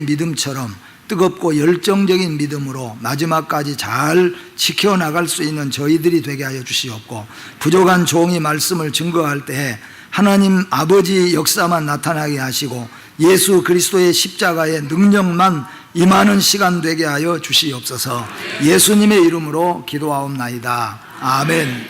믿음처럼 뜨겁고 열정적인 믿음으로 마지막까지 잘 지켜나갈 수 있는 저희들이 되게 하여 주시옵고, 부족한 종이 말씀을 증거할 때 하나님 아버지 역사만 나타나게 하시고 예수 그리스도의 십자가의 능력만 임하는 시간 되게 하여 주시옵소서. 예수님의 이름으로 기도하옵나이다. 아멘.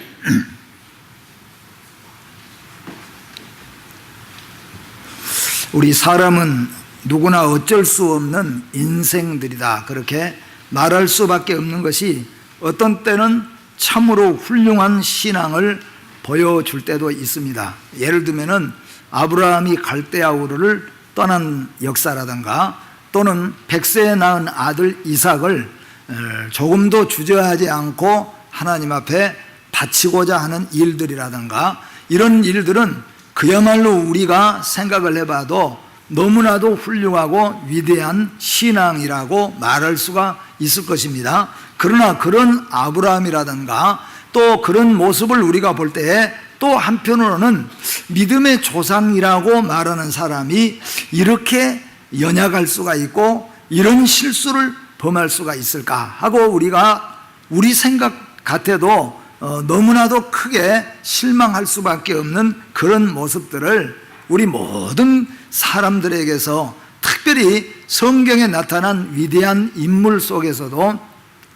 우리 사람은 누구나 어쩔 수 없는 인생들이다, 그렇게 말할 수밖에 없는 것이, 어떤 때는 참으로 훌륭한 신앙을 보여줄 때도 있습니다. 예를 들면은 아브라함이 갈대아 우르를 떠난 역사라든가, 또는 100세에 낳은 아들 이삭을 조금도 주저하지 않고 하나님 앞에 바치고자 하는 일들이라든가, 이런 일들은 그야말로 우리가 생각을 해봐도 너무나도 훌륭하고 위대한 신앙이라고 말할 수가 있을 것입니다. 그러나 그런 아브라함이라든가 또 그런 모습을 우리가 볼 때에 또 한편으로는 믿음의 조상이라고 말하는 사람이 이렇게 연약할 수가 있고 이런 실수를 범할 수가 있을까 하고 우리가 우리 생각 같아도 너무나도 크게 실망할 수밖에 없는 그런 모습들을 우리 모든 사람들에게서, 특별히 성경에 나타난 위대한 인물 속에서도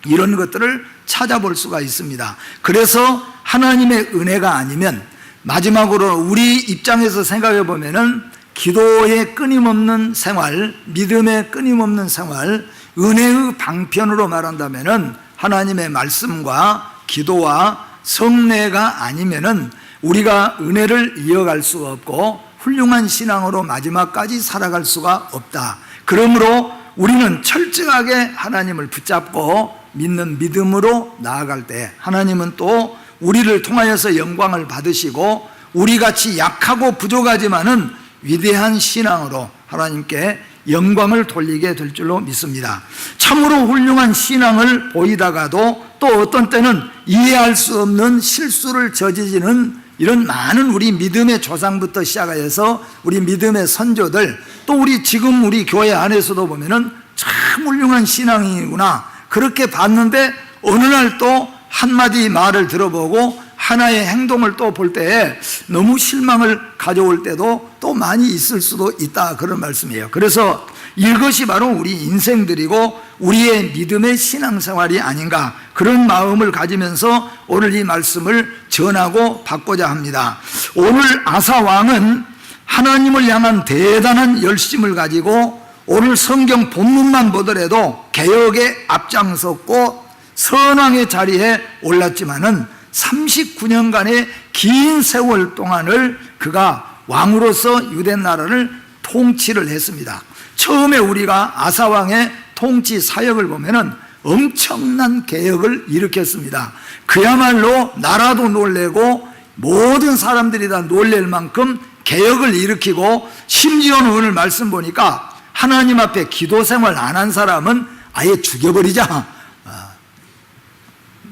이런 것들을 찾아볼 수가 있습니다. 그래서 하나님의 은혜가 아니면, 마지막으로 우리 입장에서 생각해 보면은 기도의 끊임없는 생활, 믿음의 끊임없는 생활, 은혜의 방편으로 말한다면은 하나님의 말씀과 기도와 성례가 아니면은 우리가 은혜를 이어갈 수가 없고 훌륭한 신앙으로 마지막까지 살아갈 수가 없다. 그러므로 우리는 철저하게 하나님을 붙잡고 믿는 믿음으로 나아갈 때 하나님은 또 우리를 통하여서 영광을 받으시고 우리같이 약하고 부족하지만은 위대한 신앙으로 하나님께 영광을 돌리게 될 줄로 믿습니다. 참으로 훌륭한 신앙을 보이다가도 또 어떤 때는 이해할 수 없는 실수를 저지르는 이런 많은 우리 믿음의 조상부터 시작해서 우리 믿음의 선조들, 또 우리 지금 우리 교회 안에서도 보면은 참 훌륭한 신앙이구나 그렇게 봤는데, 어느 날 또 한마디 말을 들어보고 하나의 행동을 또 볼 때에 너무 실망을 가져올 때도 또 많이 있을 수도 있다, 그런 말씀이에요. 그래서 이것이 바로 우리 인생들이고 우리의 믿음의 신앙생활이 아닌가, 그런 마음을 가지면서 오늘 이 말씀을 전하고 받고자 합니다. 오늘 아사 왕은 하나님을 향한 대단한 열심을 가지고 오늘 성경 본문만 보더라도 개혁에 앞장섰고 선왕의 자리에 올랐지만은 39년간의 긴 세월 동안을 그가 왕으로서 유대 나라를 통치를 했습니다. 처음에 우리가 아사 왕의 통치 사역을 보면은 엄청난 개혁을 일으켰습니다. 그야말로 나라도 놀래고 모든 사람들이 다 놀랄 만큼 개혁을 일으키고, 심지어는 오늘 말씀 보니까 하나님 앞에 기도 생활 안 한 사람은 아예 죽여버리자.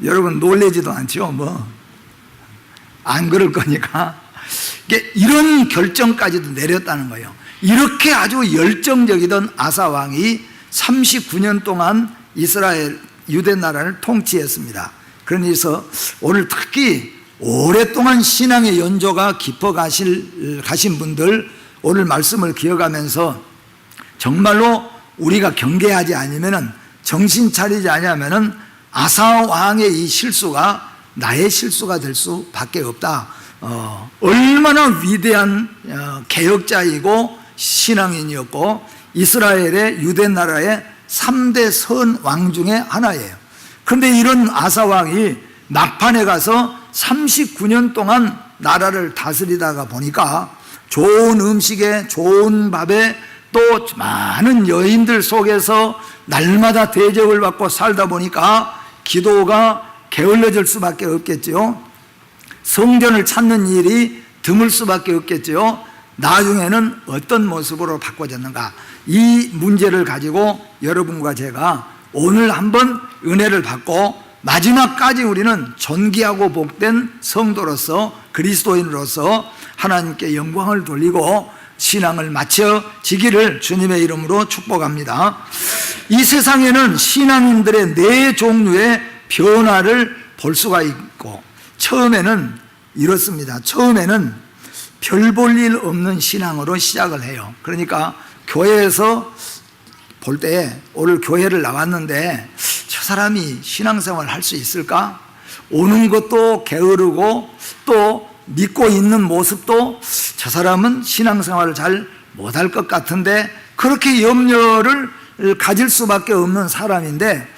여러분 놀래지도 않죠, 뭐. 안 그럴 거니까. 이런 결정까지도 내렸다는 거예요. 이렇게 아주 열정적이던 아사 왕이 39년 동안 이스라엘 유대 나라를 통치했습니다. 그래서 오늘 특히 오랫동안 신앙의 연조가 깊어 가신 분들, 오늘 말씀을 기억하면서 정말로 우리가 경계하지 않으면은, 정신 차리지 않으면은 아사 왕의 이 실수가 나의 실수가 될 수밖에 없다. 얼마나 위대한 개혁자이고 신앙인이었고 이스라엘의 유대 나라의 3대 선 왕 중에 하나예요. 그런데 이런 아사 왕이 막판에 가서 39년 동안 나라를 다스리다가 보니까 좋은 음식에 좋은 밥에 또 많은 여인들 속에서 날마다 대접을 받고 살다 보니까 기도가 게을러질 수밖에 없겠죠. 성전을 찾는 일이 드물 수밖에 없겠죠. 나중에는 어떤 모습으로 바꿔졌는가, 이 문제를 가지고 여러분과 제가 오늘 한번 은혜를 받고 마지막까지 우리는 존귀하고 복된 성도로서, 그리스도인으로서 하나님께 영광을 돌리고 신앙을 마쳐지기를 주님의 이름으로 축복합니다. 이 세상에는 신앙인들의 네 종류의 변화를 볼 수가 있고, 처음에는 이렇습니다. 처음에는 별 볼 일 없는 신앙으로 시작을 해요. 그러니까 교회에서 볼 때 오늘 교회를 나왔는데 저 사람이 신앙생활을 할 수 있을까? 오는 것도 게으르고 또 믿고 있는 모습도 저 사람은 신앙생활을 잘 못할 것 같은데, 그렇게 염려를 가질 수밖에 없는 사람인데,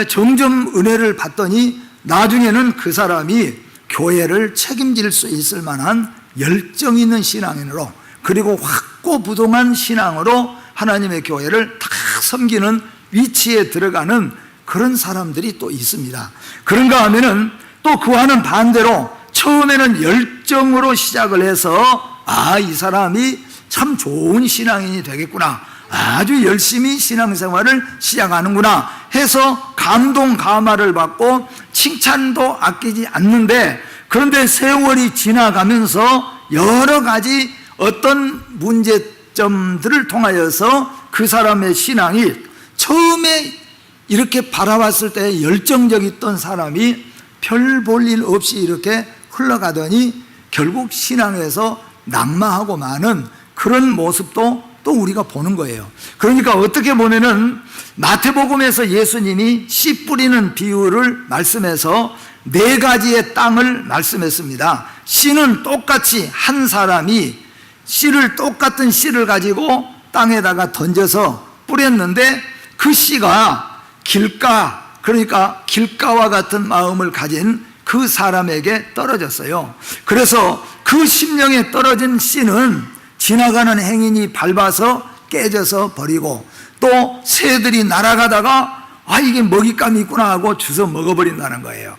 점점 은혜를 받더니 나중에는 그 사람이 교회를 책임질 수 있을 만한 열정 있는 신앙인으로, 그리고 확고부동한 신앙으로 하나님의 교회를 다 섬기는 위치에 들어가는 그런 사람들이 또 있습니다. 그런가 하면은 또 그와는 반대로 처음에는 열정으로 시작을 해서 이 사람이 참 좋은 신앙인이 되겠구나, 아주 열심히 신앙생활을 시작하는구나 해서 감동 감화를 받고 칭찬도 아끼지 않는데, 그런데 세월이 지나가면서 여러 가지 어떤 문제점들을 통하여서 그 사람의 신앙이 처음에 이렇게 바라봤을 때 열정적이었던 사람이 별 볼 일 없이 이렇게 흘러가더니 결국 신앙에서 낙마하고 마는 그런 모습도 또 우리가 보는 거예요. 그러니까 어떻게 보면은 마태복음에서 예수님이 씨 뿌리는 비유를 말씀해서 네 가지의 땅을 말씀했습니다. 씨는 똑같이 한 사람이 씨를, 똑같은 씨를 가지고 땅에다가 던져서 뿌렸는데 그 씨가 길가, 그러니까 길가와 같은 마음을 가진 그 사람에게 떨어졌어요. 그래서 그 심령에 떨어진 씨는 지나가는 행인이 밟아서 깨져서 버리고, 또 새들이 날아가다가 이게 먹잇감이 있구나 하고 주워 먹어버린다는 거예요.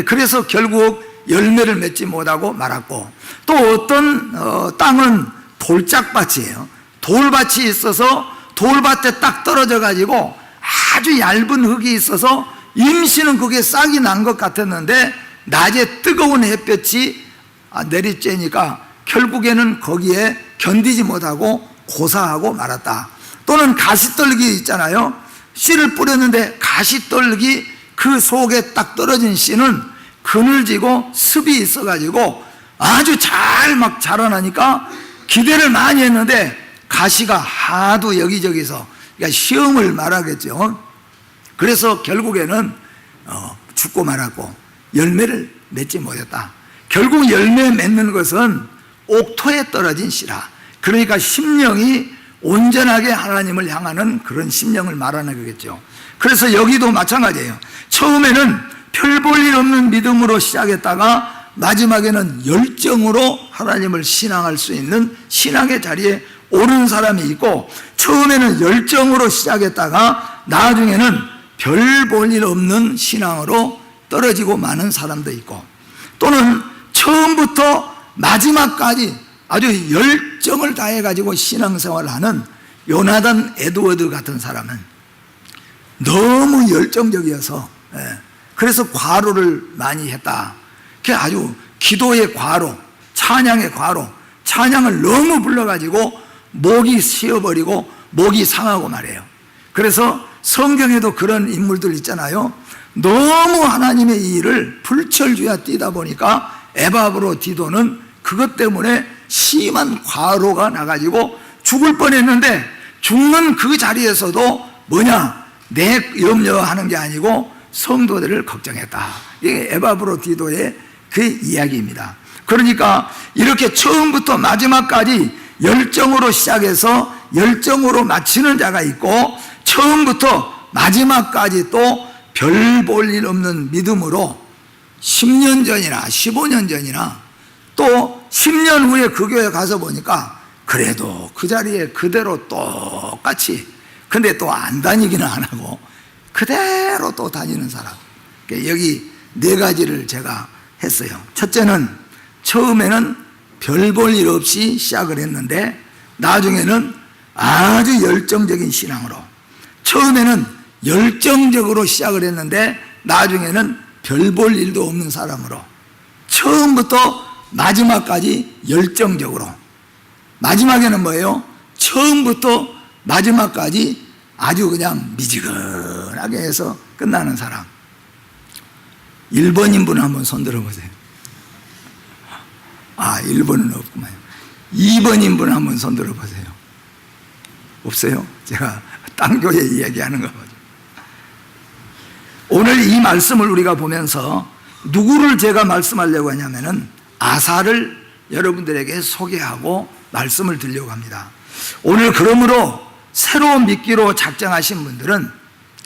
그래서 결국 열매를 맺지 못하고 말았고, 또 어떤 땅은 돌짝밭이에요. 돌밭이 있어서 돌밭에 딱 떨어져 가지고 아주 얇은 흙이 있어서 임시는 그게 싹이 난 것 같았는데 낮에 뜨거운 햇볕이 내리쬐니까 결국에는 거기에 견디지 못하고 고사하고 말았다. 또는 가시떨기 있잖아요. 씨를 뿌렸는데 가시떨기 그 속에 딱 떨어진 씨는 그늘지고 습이 있어가지고 아주 잘 막 자라나니까 기대를 많이 했는데 가시가 하도 여기저기서, 그러니까 시험을 말하겠죠. 그래서 결국에는 죽고 말았고 열매를 맺지 못했다. 결국 열매 맺는 것은 옥토에 떨어진 씨라. 그러니까 심령이 온전하게 하나님을 향하는 그런 심령을 말하는 거겠죠. 그래서 여기도 마찬가지예요. 처음에는 별 볼 일 없는 믿음으로 시작했다가 마지막에는 열정으로 하나님을 신앙할 수 있는 신앙의 자리에 오른 사람이 있고, 처음에는 열정으로 시작했다가 나중에는 별 볼 일 없는 신앙으로 떨어지고 마는 사람도 있고, 또는 처음부터 마지막까지 아주 열정을 다해가지고 신앙생활을 하는 요나단 에드워드 같은 사람은 너무 열정적이어서, 그래서 과로를 많이 했다. 그게 아주 기도의 과로, 찬양의 과로, 찬양을 너무 불러가지고 목이 쉬어버리고 목이 상하고 말이에요. 그래서 성경에도 그런 인물들 있잖아요. 너무 하나님의 일을 불철주야 뛰다 보니까 에바브로디도는 그것 때문에 심한 과로가 나가지고 죽을 뻔했는데, 죽는 그 자리에서도 뭐냐, 내 염려하는 게 아니고 성도들을 걱정했다. 이게 에바브로디도의 그 이야기입니다. 그러니까 이렇게 처음부터 마지막까지 열정으로 시작해서 열정으로 마치는 자가 있고, 처음부터 마지막까지 또 별 볼 일 없는 믿음으로 10년 전이나 15년 전이나 또 10년 후에 그 교회 가서 보니까 그래도 그 자리에 그대로 똑같이, 근데 또 안 다니기는 안 하고 그대로 또 다니는 사람. 여기 네 가지를 제가 했어요. 첫째는 처음에는 별 볼 일 없이 시작을 했는데 나중에는 아주 열정적인 신앙으로, 처음에는 열정적으로 시작을 했는데 나중에는 별 볼 일도 없는 사람으로, 처음부터 마지막까지 열정적으로 마지막에는 뭐예요? 처음부터 마지막까지 아주 그냥 미지근하게 해서 끝나는 사람. 1번인 분 한번 손 들어보세요. 1번은 없구만. 2번인 분 한번 손 들어보세요. 없어요? 제가 딴 교회 이야기하는 거 보죠. 오늘 이 말씀을 우리가 보면서 누구를 제가 말씀하려고 하냐면은 아사를 여러분들에게 소개하고 말씀을 드리려고 합니다. 오늘 그러므로 새로운 믿기로 작정하신 분들은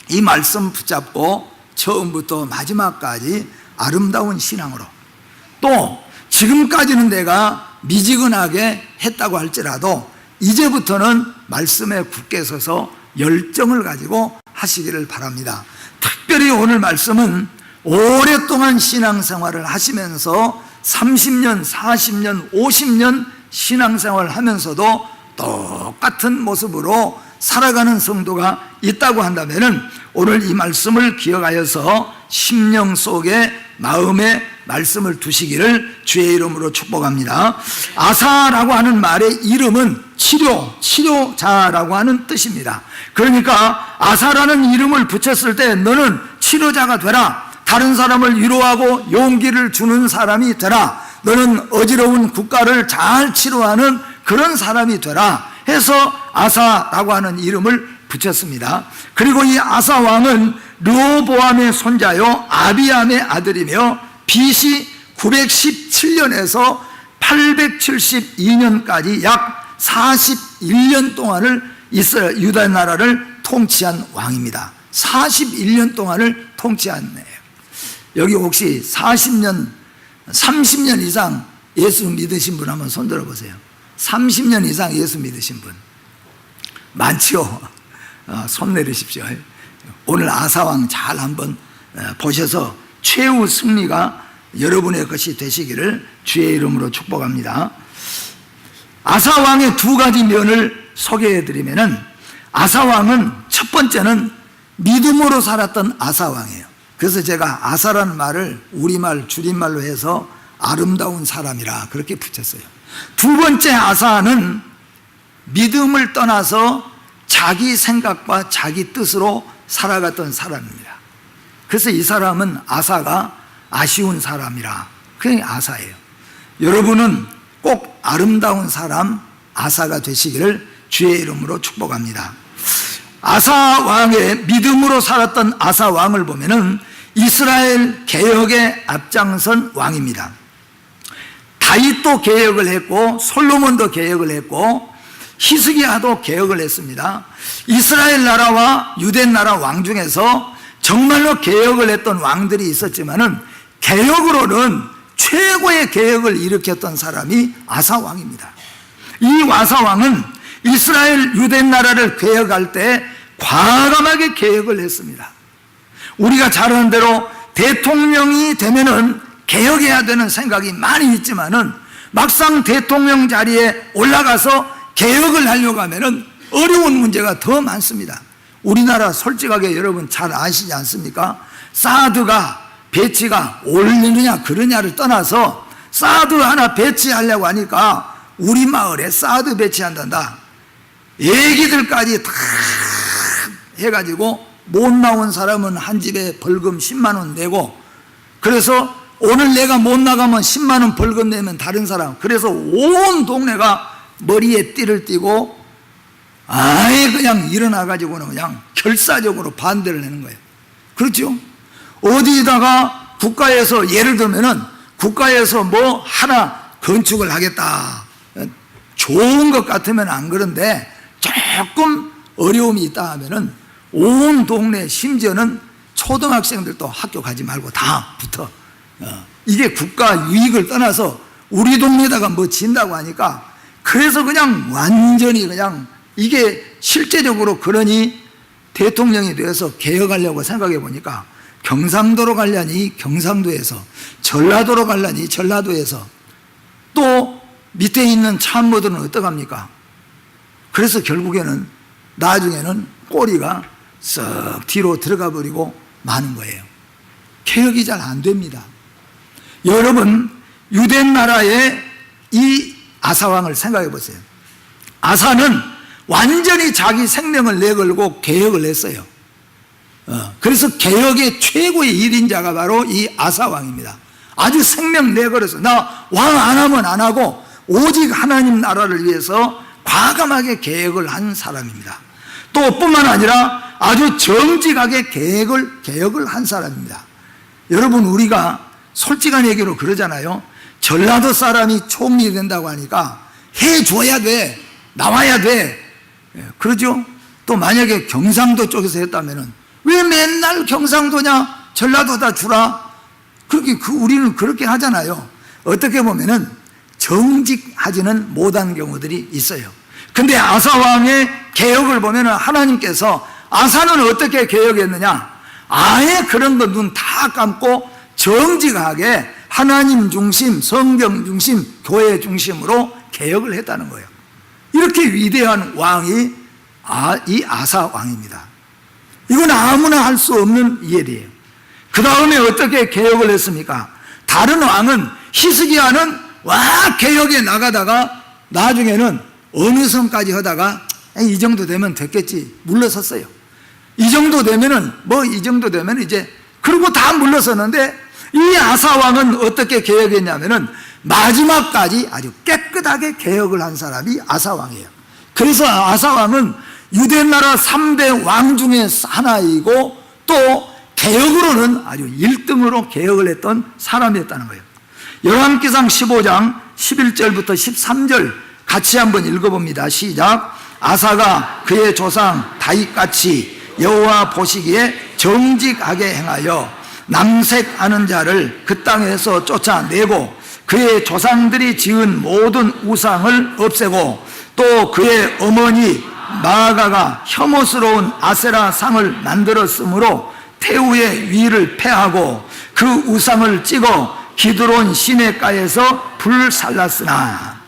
이 말씀 붙잡고 처음부터 마지막까지 아름다운 신앙으로, 또 지금까지는 내가 미지근하게 했다고 할지라도 이제부터는 말씀에 굳게 서서 열정을 가지고 하시기를 바랍니다. 특별히 오늘 말씀은 오랫동안 신앙생활을 하시면서 30년, 40년, 50년 신앙생활을 하면서도 똑같은 모습으로 살아가는 성도가 있다고 한다면 오늘 이 말씀을 기억하여서 심령 속에 마음에 말씀을 두시기를 주의 이름으로 축복합니다. 아사라고 하는 말의 이름은 치료자라고 하는 뜻입니다. 그러니까 아사라는 이름을 붙였을 때 너는 치료자가 되라, 다른 사람을 위로하고 용기를 주는 사람이 되라, 너는 어지러운 국가를 잘 치료하는 그런 사람이 되라 해서 아사라고 하는 이름을 붙였습니다. 그리고 이 아사 왕은 르호보암의 손자요 아비암의 아들이며 BC 917년에서 872년까지 약 41년 동안을 이스라엘 유다 나라를 통치한 왕입니다. 41년 동안을 통치한 애예요. 여기 혹시 30년 이상 예수 믿으신 분 한번 손 들어보세요. 30년 이상 예수 믿으신 분 많지요? 손 내리십시오. 오늘 아사왕 잘 한번 보셔서 최후 승리가 여러분의 것이 되시기를 주의 이름으로 축복합니다. 아사왕의 두 가지 면을 소개해드리면은, 아사왕은 첫 번째는 믿음으로 살았던 아사왕이에요. 그래서 제가 아사라는 말을 우리말 줄임말로 해서 아름다운 사람이라 그렇게 붙였어요. 두 번째 아사는 믿음을 떠나서 자기 생각과 자기 뜻으로 살아갔던 사람입니다. 그래서 이 사람은 아사가 아쉬운 사람이라 그게 아사예요. 여러분은 꼭 아름다운 사람 아사가 되시기를 주의 이름으로 축복합니다. 아사 왕의 믿음으로 살았던 아사 왕을 보면은 이스라엘 개혁에 앞장선 왕입니다. 다윗도 개혁을 했고 솔로몬도 개혁을 했고 히스기야도 개혁을 했습니다. 이스라엘 나라와 유대 나라 왕 중에서 정말로 개혁을 했던 왕들이 있었지만은 개혁으로는 최고의 개혁을 일으켰던 사람이 아사 왕입니다. 이 아사 왕은 이스라엘 유대 나라를 개혁할 때 과감하게 개혁을 했습니다. 우리가 잘 아는 대로 대통령이 되면은 개혁해야 되는 생각이 많이 있지만은 막상 대통령 자리에 올라가서 개혁을 하려고 하면은 어려운 문제가 더 많습니다. 우리나라 솔직하게 여러분 잘 아시지 않습니까? 사드가 배치가 옳느냐 그러냐를 떠나서 사드 하나 배치하려고 하니까 우리 마을에 사드 배치한단다. 애기들까지 다 해가지고 못 나온 사람은 한 집에 벌금 10만 원 내고, 그래서 오늘 내가 못 나가면 10만 원 벌금 내면 다른 사람, 그래서 온 동네가 머리에 띠를 띠고 아예 그냥 일어나가지고는 그냥 결사적으로 반대를 내는 거예요. 그렇죠? 어디다가 국가에서 예를 들면은 국가에서 뭐 하나 건축을 하겠다, 좋은 것 같으면 안 그런데 조금 어려움이 있다 하면은 온 동네, 심지어는 초등학생들도 학교 가지 말고 다 붙어. 이게 국가 유익을 떠나서 우리 동네에다가 뭐 진다고 하니까, 그래서 그냥 완전히 그냥 이게 실제적으로 그러니 대통령이 되어서 개혁하려고 생각해 보니까 경상도로 가려니 경상도에서, 전라도로 가려니 전라도에서, 또 밑에 있는 참모들은 어떡합니까? 그래서 결국에는 나중에는 꼬리가 썩 뒤로 들어가 버리고 마는 거예요. 개혁이 잘 안 됩니다. 여러분, 유대 나라의 이 아사왕을 생각해 보세요. 아사는 완전히 자기 생명을 내걸고 개혁을 했어요. 그래서 개혁의 최고의 1인자가 바로 이 아사 왕입니다. 아주 생명 내걸어서 나 왕 안 하면 안 하고 오직 하나님 나라를 위해서 과감하게 개혁을 한 사람입니다. 또 뿐만 아니라 아주 정직하게 개혁을 한 사람입니다. 여러분, 우리가 솔직한 얘기로 그러잖아요. 전라도 사람이 총리 된다고 하니까 해줘야 돼, 나와야 돼, 그러죠. 또 만약에 경상도 쪽에서 했다면은 왜 맨날 경상도냐, 전라도다 주라, 그렇게 우리는 그렇게 하잖아요. 어떻게 보면은 정직하지는 못한 경우들이 있어요. 근데 아사 왕의 개혁을 보면은 하나님께서 아사는 어떻게 개혁했느냐, 아예 그런 거 눈 다 감고 정직하게 하나님 중심, 성경 중심, 교회 중심으로 개혁을 했다는 거예요. 이렇게 위대한 왕이 이 아사 왕입니다. 이건 아무나 할 수 없는 일이에요. 그 다음에 어떻게 개혁을 했습니까? 다른 왕은, 히스기야는 와 개혁에 나가다가 나중에는 어느 선까지 하다가 이 정도 되면 됐겠지 물러섰어요. 이 정도 되면은 이 정도 되면 이제, 그리고 다 물러섰는데 이 아사 왕은 어떻게 개혁했냐면은 마지막까지 아주 깨끗하게 개혁을 한 사람이 아사 왕이에요. 그래서 아사 왕은 유대 나라 3대 왕 중에 하나이고 또 개혁으로는 아주 1등으로 개혁을 했던 사람이었다는 거예요. 열왕기상 15장 11절부터 13절 같이 한번 읽어봅니다. 시작. 아사가 그의 조상 다윗같이 여호와 보시기에 정직하게 행하여 남색하는 자를 그 땅에서 쫓아내고 그의 조상들이 지은 모든 우상을 없애고 또 그의 어머니 마아가가 혐오스러운 아세라 상을 만들었으므로 태우의 위를 패하고 그 우상을 찍어 기드론 시내가에서 불살랐으나.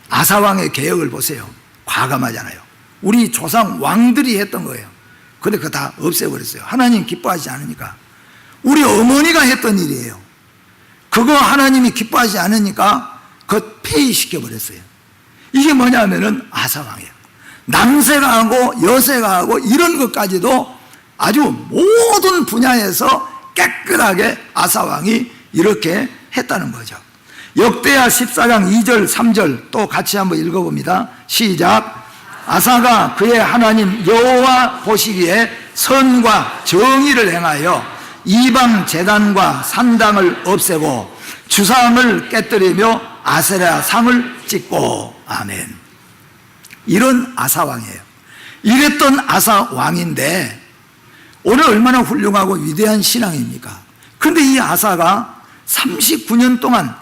아사왕의 개혁을 보세요. 과감하잖아요. 우리 조상 왕들이 했던 거예요. 근데 그거 다 없애버렸어요. 하나님 기뻐하지 않으니까. 우리 어머니가 했던 일이에요. 그거 하나님이 기뻐하지 않으니까 그거 폐위시켜버렸어요. 이게 뭐냐면은 아사왕이에요. 남세가 하고 여세가 하고 이런 것까지도 아주 모든 분야에서 깨끗하게 아사왕이 이렇게 했다는 거죠. 역대하 14장 2절 3절 또 같이 한번 읽어봅니다. 시작. 아사가 그의 하나님 여호와 보시기에 선과 정의를 행하여 이방 제단과 산당을 없애고 주상을 깨뜨리며 아세라 상을 찍고. 아멘. 이런 아사왕이에요. 이랬던 아사왕인데 오늘 얼마나 훌륭하고 위대한 신앙입니까? 그런데 이 아사가 39년 동안,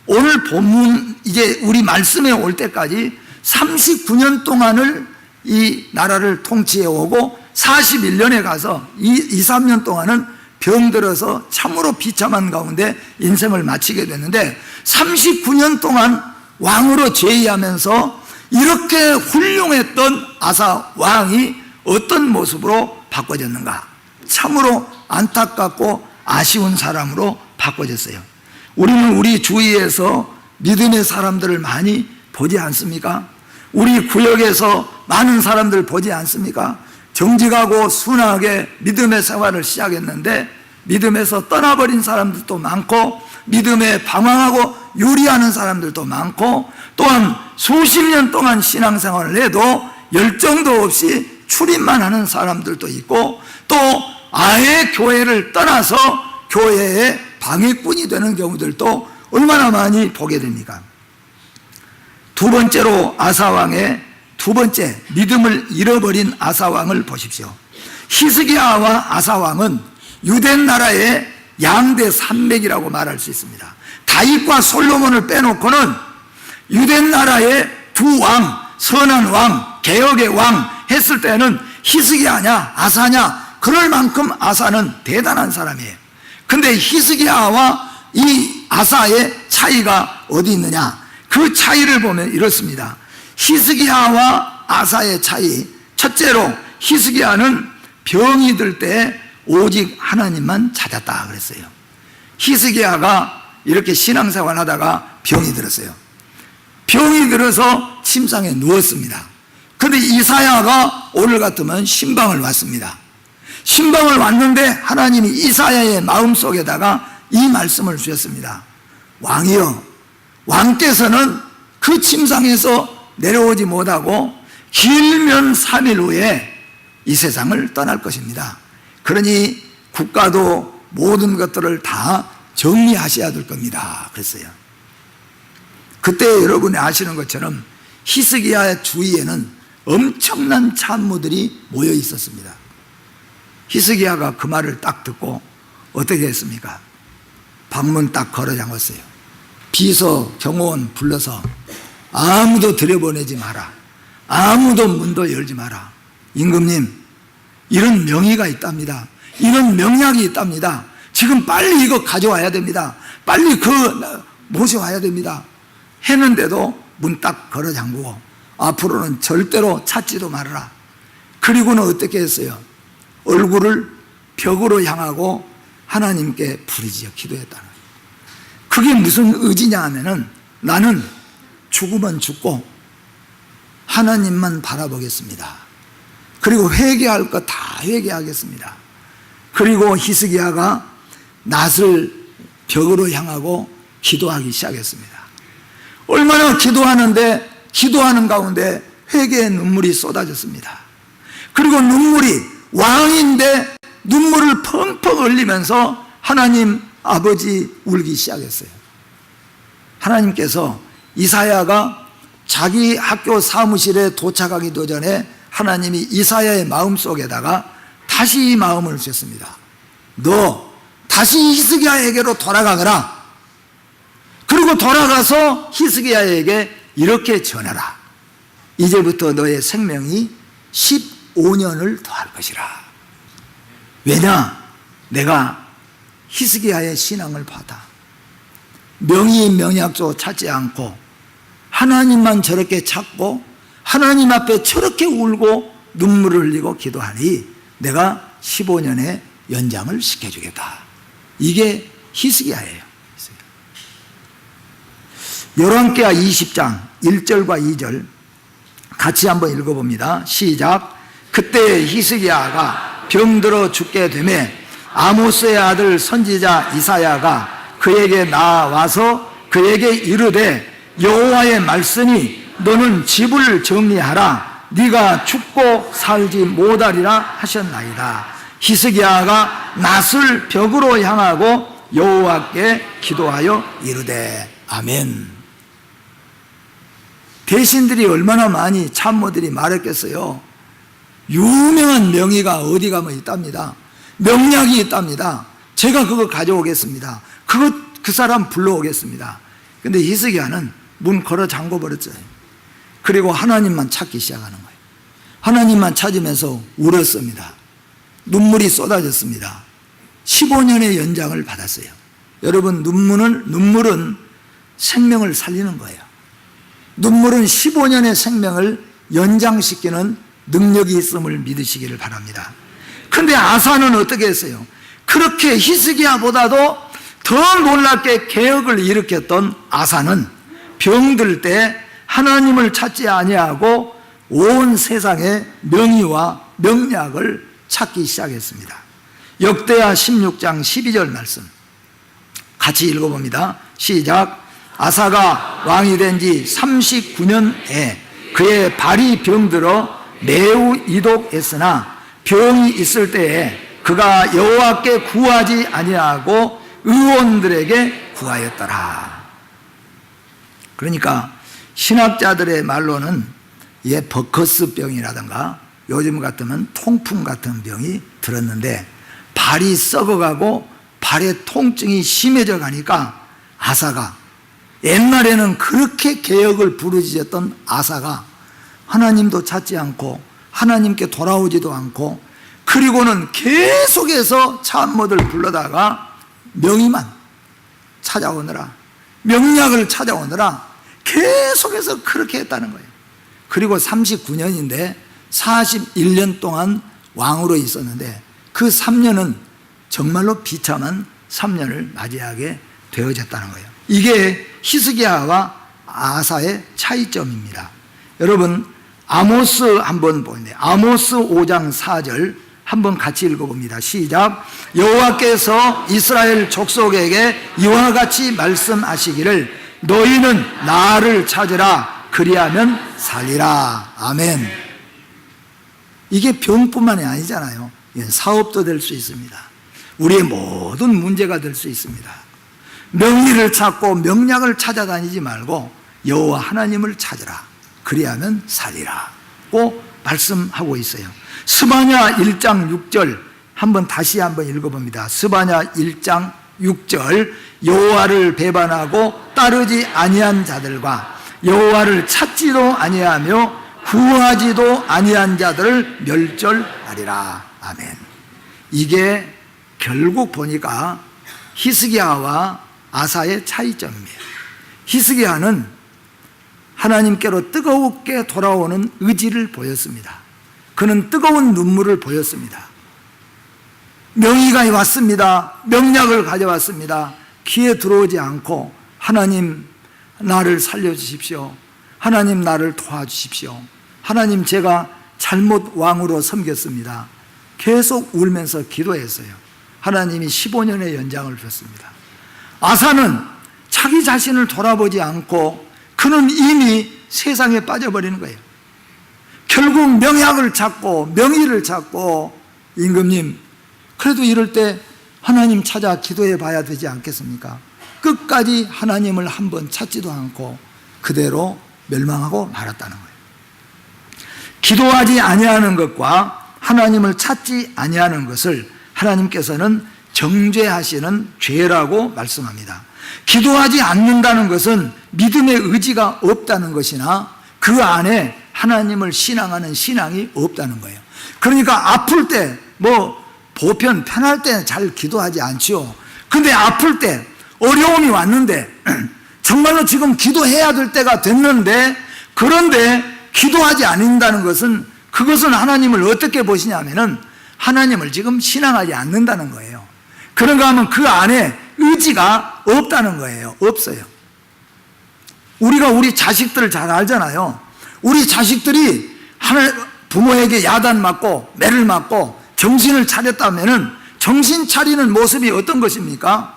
오늘 본문 이제 우리 말씀에 올 때까지 39년 동안을 이 나라를 통치해 오고 41년에 가서 2, 3년 동안은 병들어서 참으로 비참한 가운데 인생을 마치게 됐는데 39년 동안 왕으로 재위하면서 이렇게 훌륭했던 아사 왕이 어떤 모습으로 바꿔졌는가? 참으로 안타깝고 아쉬운 사람으로 바꿔졌어요. 우리는 우리 주위에서 믿음의 사람들을 많이 보지 않습니까? 우리 구역에서 많은 사람들 보지 않습니까? 정직하고 순하게 믿음의 생활을 시작했는데 믿음에서 떠나버린 사람들도 많고 믿음에 방황하고 유리하는 사람들도 많고 또한 수십 년 동안 신앙생활을 해도 열정도 없이 출입만 하는 사람들도 있고 또 아예 교회를 떠나서 교회의 방해꾼이 되는 경우들도 얼마나 많이 보게 됩니까? 두 번째로 아사왕의 두 번째 믿음을 잃어버린 아사왕을 보십시오. 히스기야와 아사왕은 유대 나라의 양대 산맥이라고 말할 수 있습니다. 다윗과 솔로몬을 빼놓고는 유대 나라의 두 왕, 선한 왕, 개혁의 왕 했을 때는 히스기야냐 아사냐 그럴 만큼 아사는 대단한 사람이에요. 근데 히스기야와 이 아사의 차이가 어디 있느냐? 그 차이를 보면 이렇습니다. 히스기야와 아사의 차이, 첫째로 히스기야는 병이 들 때 오직 하나님만 찾았다 그랬어요. 히스기야가 이렇게 신앙생활 하다가 병이 들었어요. 병이 들어서 침상에 누웠습니다. 그런데 이사야가 오늘 같으면 신방을 왔습니다. 신방을 왔는데 하나님이 이사야의 마음속에다가 이 말씀을 주셨습니다. 왕이여, 왕께서는 그 침상에서 내려오지 못하고 길면 3일 후에 이 세상을 떠날 것입니다. 그러니 국가도 모든 것들을 다 정리하셔야 될 겁니다. 그랬어요. 그때 여러분이 아시는 것처럼 히스기야의 주위에는 엄청난 참모들이 모여 있었습니다. 히스기야가 그 말을 딱 듣고 어떻게 했습니까? 방문 딱 걸어 잠갔어요. 비서 경호원 불러서 아무도 들여보내지 마라. 아무도 문도 열지 마라. 임금님, 이런 명의가 있답니다. 이런 명약이 있답니다. 지금 빨리 이거 가져와야 됩니다. 빨리 모셔와야 됩니다. 했는데도 문 딱 걸어 잠그고 앞으로는 절대로 찾지도 말아라. 그리고는 어떻게 했어요? 얼굴을 벽으로 향하고 하나님께 부르짖어 기도했다는 거예요. 그게 무슨 의지냐 하면은 나는 죽으면 죽고 하나님만 바라보겠습니다. 그리고 회개할 것 다 회개하겠습니다. 그리고 히스기야가 낫을 벽으로 향하고 기도하기 시작했습니다. 얼마나 기도하는 가운데 회개의 눈물이 쏟아졌습니다. 그리고 눈물이 왕인데 눈물을 펑펑 흘리면서 하나님 아버지 울기 시작했어요. 하나님께서 이사야가 자기 학교 사무실에 도착하기도 전에 하나님이 이사야의 마음속에다가 다시 이 마음을 주셨습니다. 너 다시 히스기야에게로 돌아가거라. 그리고 돌아가서 히스기야에게 이렇게 전하라. 이제부터 너의 생명이 15년을 더할 것이라. 왜냐? 내가 히스기야의 신앙을 받아 명의 명약조 찾지 않고 하나님만 저렇게 찾고 하나님 앞에 저렇게 울고 눈물을 흘리고 기도하니 내가 15년의 연장을 시켜주겠다. 이게 히스기야예요. 열왕기하 20장 1절과 2절 같이 한번 읽어봅니다. 시작. 그때 히스기야가 병들어 죽게 되매 아모스의 아들 선지자 이사야가 그에게 나와서 그에게 이르되 여호와의 말씀이 너는 집을 정리하라. 네가 죽고 살지 못하리라 하셨나이다. 히스기야가 낫을 벽으로 향하고 여호와께 기도하여 이르되 아멘. 대신들이 얼마나 많이 참모들이 말했겠어요. 유명한 명의가 어디 가면 있답니다. 명약이 있답니다. 제가 그거 가져오겠습니다. 그 사람 불러오겠습니다. 근데 히스기야는 문 걸어 잠궈 버렸어요. 그리고 하나님만 찾기 시작하는 거예요. 하나님만 찾으면서 울었습니다. 눈물이 쏟아졌습니다. 15년의 연장을 받았어요. 여러분, 눈물은 생명을 살리는 거예요. 눈물은 15년의 생명을 연장시키는 능력이 있음을 믿으시기를 바랍니다. 그런데 아사는 어떻게 했어요? 그렇게 히스기야보다도 더 놀랍게 개혁을 일으켰던 아사는 병들 때 하나님을 찾지 아니하고 온 세상의 명의와 명약을 찾기 시작했습니다. 역대하 16장 12절 말씀 같이 읽어봅니다. 시작. 아사가 왕이 된 지 39년에 그의 발이 병들어 매우 이독했으나 병이 있을 때에 그가 여호와께 구하지 아니하고 의원들에게 구하였더라. 그러니까 신학자들의 말로는 이게 버커스 병이라든가 요즘 같으면 통풍 같은 병이 들었는데 발이 썩어가고 발의 통증이 심해져 가니까 아사가, 옛날에는 그렇게 개혁을 부르짖었던 아사가 하나님도 찾지 않고 하나님께 돌아오지도 않고 그리고는 계속해서 참모들 불러다가 명의만 찾아오느라 명약을 찾아오느라 계속해서 그렇게 했다는 거예요. 그리고 39년인데 41년 동안 왕으로 있었는데 그 3년은 정말로 비참한 3년을 맞이하게 되어졌다는 거예요. 이게 히스기야와 아사의 차이점입니다. 여러분 아모스 한번 보는데 아모스 5장 4절 한번 같이 읽어봅니다. 시작. 여호와께서 이스라엘 족속에게 이와 같이 말씀하시기를 너희는 나를 찾으라 그리하면 살리라. 아멘. 이게 병뿐만이 아니잖아요. 사업도 될 수 있습니다. 우리의 모든 문제가 될 수 있습니다. 명의를 찾고 명약을 찾아다니지 말고 여호와 하나님을 찾으라 그리하면 살리라고 말씀하고 있어요. 스바냐 1장 6절 다시 한번 읽어봅니다. 스바냐 1장 6절 여호와를 배반하고 따르지 아니한 자들과 여호와를 찾지도 아니하며 구하지도 아니한 자들을 멸절하리라. 아멘. 이게 결국 보니까 히스기야와 아사의 차이점입니다. 히스기야는 하나님께로 뜨겁게 돌아오는 의지를 보였습니다. 그는 뜨거운 눈물을 보였습니다. 명의가 왔습니다. 명약을 가져왔습니다. 귀에 들어오지 않고 하나님 나를 살려주십시오. 하나님 나를 도와주십시오. 하나님 제가 잘못 왕으로 섬겼습니다. 계속 울면서 기도했어요. 하나님이 15년의 연장을 줬습니다. 아사는 자기 자신을 돌아보지 않고 그는 이미 세상에 빠져버리는 거예요. 결국 명약을 찾고 명의를 찾고 임금님 그래도 이럴 때 하나님 찾아 기도해 봐야 되지 않겠습니까? 끝까지 하나님을 한번 찾지도 않고 그대로 멸망하고 말았다는 거예요. 기도하지 아니하는 것과 하나님을 찾지 아니하는 것을 하나님께서는 정죄하시는 죄라고 말씀합니다. 기도하지 않는다는 것은 믿음의 의지가 없다는 것이나 그 안에 하나님을 신앙하는 신앙이 없다는 거예요. 그러니까 아플 때 보편 편할 때 잘 기도하지 않지요. 근데 아플 때 어려움이 왔는데 정말로 지금 기도해야 될 때가 됐는데 그런데 기도하지 않는다는 것은 그것은 하나님을 어떻게 보시냐면은 하나님을 지금 신앙하지 않는다는 거예요. 그런가 하면 그 안에 의지가 없다는 거예요. 없어요. 우리가 우리 자식들을 잘 알잖아요. 우리 자식들이 부모에게 야단 맞고 매를 맞고 정신을 차렸다면은 정신 차리는 모습이 어떤 것입니까?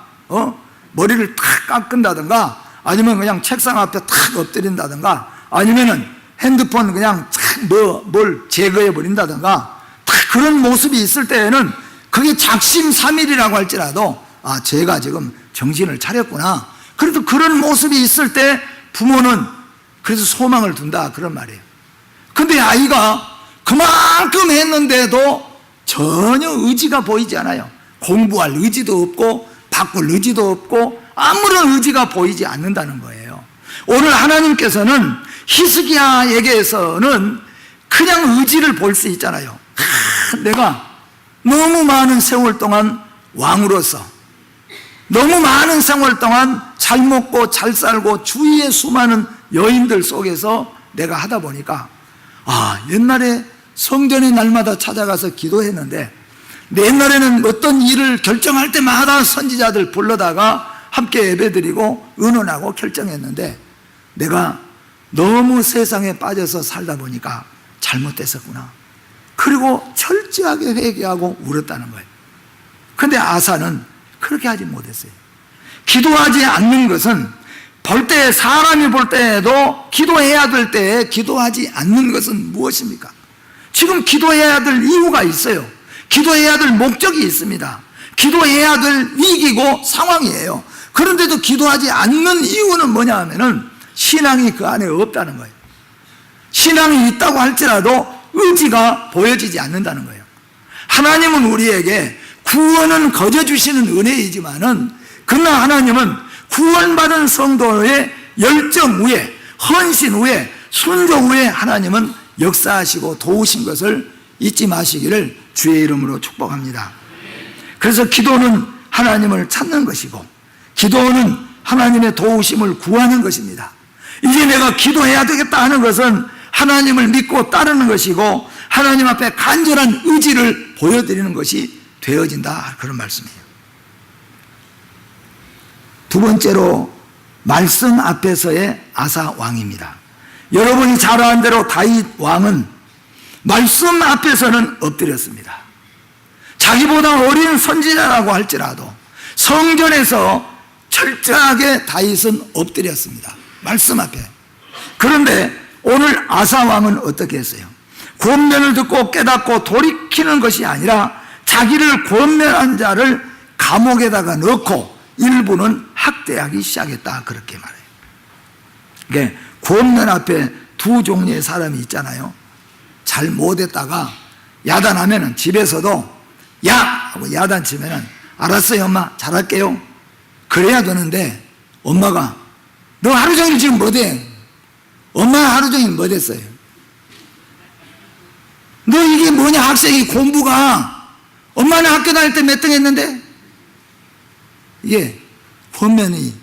머리를 탁 깎은다든가 아니면 그냥 책상 앞에 탁 엎드린다든가 아니면은 핸드폰 그냥 뭘 제거해 버린다든가 탁 그런 모습이 있을 때에는 그게 작심삼일이라고 할지라도 제가 지금 정신을 차렸구나. 그래도 그런 모습이 있을 때 부모는 그래서 소망을 둔다 그런 말이에요. 근데 아이가 그만큼 했는데도 전혀 의지가 보이지 않아요. 공부할 의지도 없고 바꿀 의지도 없고 아무런 의지가 보이지 않는다는 거예요. 오늘 하나님께서는 히스기야에게서는 그냥 의지를 볼 수 있잖아요. 내가 너무 많은 세월 동안 왕으로서 너무 많은 세월 동안 잘 먹고 잘 살고 주위의 수많은 여인들 속에서 내가 하다 보니까 옛날에 성전에 날마다 찾아가서 기도했는데 옛날에는 어떤 일을 결정할 때마다 선지자들 불러다가 함께 예배드리고 의논하고 결정했는데 내가 너무 세상에 빠져서 살다 보니까 잘못됐었구나. 그리고 철저하게 회개하고 울었다는 거예요. 그런데 아사는 그렇게 하지 못했어요. 기도하지 않는 것은 사람이 볼 때에도 기도해야 될 때에 기도하지 않는 것은 무엇입니까? 지금 기도해야 될 이유가 있어요. 기도해야 될 목적이 있습니다. 기도해야 될 위기고 상황이에요. 그런데도 기도하지 않는 이유는 뭐냐 하면은 신앙이 그 안에 없다는 거예요. 신앙이 있다고 할지라도 의지가 보여지지 않는다는 거예요. 하나님은 우리에게 구원은 거저 주시는 은혜이지만은 그러나 하나님은 구원받은 성도의 열정 후에 헌신 후에 순종 후에 하나님은 역사하시고 도우신 것을 잊지 마시기를 주의 이름으로 축복합니다. 그래서 기도는 하나님을 찾는 것이고 기도는 하나님의 도우심을 구하는 것입니다. 이제 내가 기도해야 되겠다 하는 것은 하나님을 믿고 따르는 것이고 하나님 앞에 간절한 의지를 보여드리는 것이 되어진다 그런 말씀이에요. 두 번째로 말씀 앞에서의 아사 왕입니다. 여러분이 잘 아는 대로 다윗 왕은 말씀 앞에서는 엎드렸습니다. 자기보다 어린 선지자라고 할지라도 성전에서 철저하게 다윗은 엎드렸습니다. 말씀 앞에. 그런데 오늘 아사 왕은 어떻게 했어요? 권면을 듣고 깨닫고 돌이키는 것이 아니라 자기를 권면한 자를 감옥에다가 넣고 일부는 학대하기 시작했다, 그렇게 말해요. 그러니까 권면 앞에 두 종류의 사람이 있잖아요. 잘 못했다가 야단하면은 집에서도 야! 하고 야단치면은 알았어요 엄마 잘할게요 그래야 되는데, 엄마가 너 하루 종일 지금 못해. 엄마 하루 종일 못했어요. 너 이게 뭐냐 학생이 공부가, 엄마는 학교 다닐 때 몇 등 했는데. 이게 권면이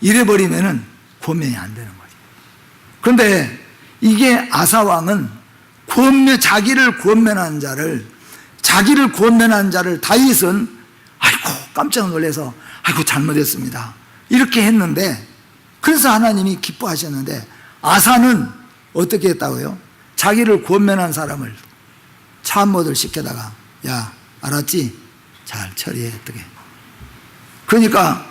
이래버리면은 권면이 안 되는 거죠. 그런데 이게 아사왕은 자기를 권면한 자를 다윗은 아이고 깜짝 놀라서 아이고 잘못했습니다 이렇게 했는데, 그래서 하나님이 기뻐하셨는데, 아사는 어떻게 했다고요? 자기를 권면한 사람을 참모들 시켜다가 야 알았지? 잘 처리해. 어떻게. 그러니까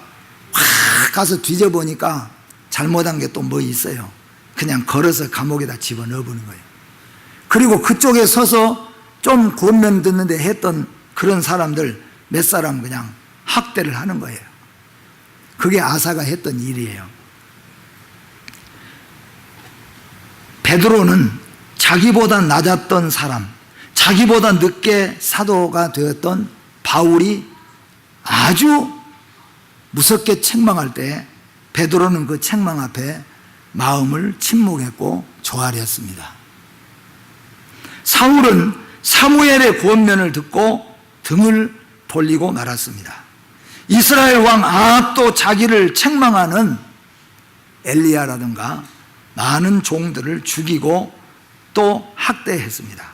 확 가서 뒤져보니까 잘못한 게 또 뭐 있어요. 그냥 걸어서 감옥에다 집어넣어 보는 거예요. 그리고 그쪽에 서서 좀 권면 듣는데 했던 그런 사람들 몇 사람 그냥 학대를 하는 거예요. 그게 아사가 했던 일이에요. 베드로는 자기보다 낮았던 사람, 자기보다 늦게 사도가 되었던 바울이 아주 무섭게 책망할 때 베드로는 그 책망 앞에 마음을 침묵했고 조아렸습니다. 사울은 사무엘의 권면을 듣고 등을 돌리고 말았습니다. 이스라엘 왕 아합도 자기를 책망하는 엘리야라든가 많은 종들을 죽이고 또 학대했습니다.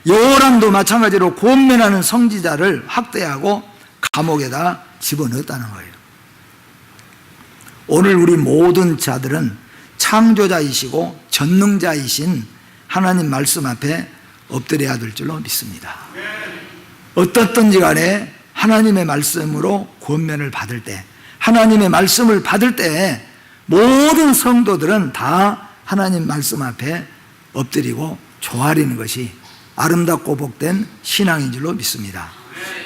여호람도 마찬가지로 권면하는 선지자를 학대하고 감옥에다 집어넣었다는 거예요. 오늘 우리 모든 자들은 창조자이시고 전능자이신 하나님 말씀 앞에 엎드려야 될 줄로 믿습니다. 어떻든지 간에 하나님의 말씀으로 권면을 받을 때, 하나님의 말씀을 받을 때 모든 성도들은 다 하나님 말씀 앞에 엎드리고 조아리는 것이 아름답고 복된 신앙인 줄로 믿습니다.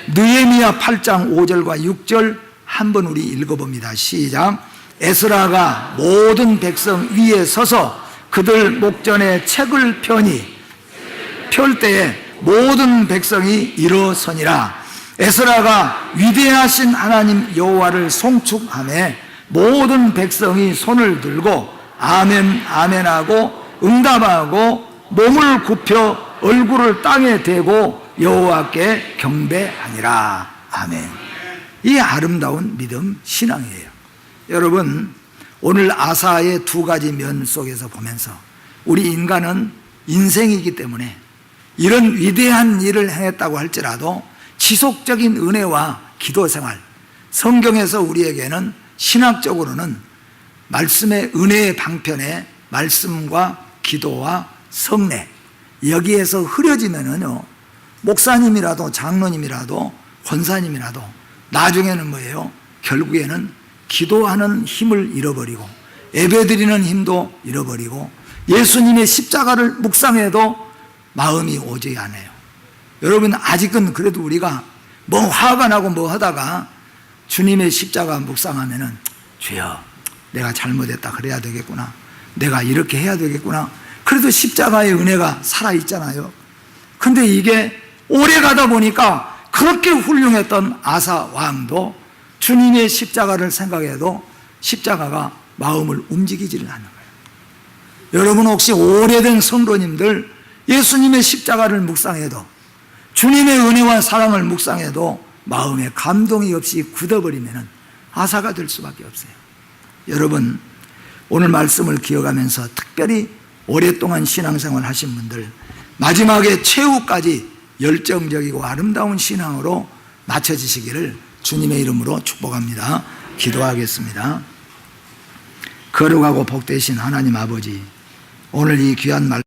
느헤미야 8장 5절과 6절 한번 우리 읽어봅니다. 시작. 에스라가 모든 백성 위에 서서 그들 목전에 책을 펼 때에 모든 백성이 일어서니라. 에스라가 위대하신 하나님 여호와를 송축하며 모든 백성이 손을 들고 아멘 아멘 하고 응답하고 몸을 굽혀 얼굴을 땅에 대고 여호와께 경배하니라. 아멘. 이 아름다운 믿음 신앙이에요. 여러분, 오늘 아사의 두 가지 면 속에서 보면서 우리 인간은 인생이기 때문에 이런 위대한 일을 행했다고 할지라도 지속적인 은혜와 기도 생활, 성경에서 우리에게는 신학적으로는 말씀의 은혜의 방편에 말씀과 기도와 성례, 여기에서 흐려지면은요, 목사님이라도 장로님이라도 권사님이라도 나중에는 뭐예요? 결국에는 기도하는 힘을 잃어버리고 예배드리는 힘도 잃어버리고 예수님의 십자가를 묵상해도 마음이 오지 않아요. 여러분, 아직은 그래도 우리가 뭐 화가 나고 뭐 하다가 주님의 십자가 묵상하면은 주여 내가 잘못했다 그래야 되겠구나, 내가 이렇게 해야 되겠구나, 그래도 십자가의 은혜가 살아있잖아요. 근데 이게 오래 가다 보니까 그렇게 훌륭했던 아사 왕도 주님의 십자가를 생각해도 십자가가 마음을 움직이지를 않는 거예요. 여러분, 혹시 오래된 성도님들 예수님의 십자가를 묵상해도, 주님의 은혜와 사랑을 묵상해도 마음에 감동이 없이 굳어버리면 아사가 될 수밖에 없어요. 여러분, 오늘 말씀을 기억하면서 특별히 오랫동안 신앙생활 하신 분들, 마지막에 최후까지 열정적이고 아름다운 신앙으로 맞춰지시기를 주님의 이름으로 축복합니다. 기도하겠습니다. 거룩하고 복되신 하나님 아버지, 오늘 이 귀한 말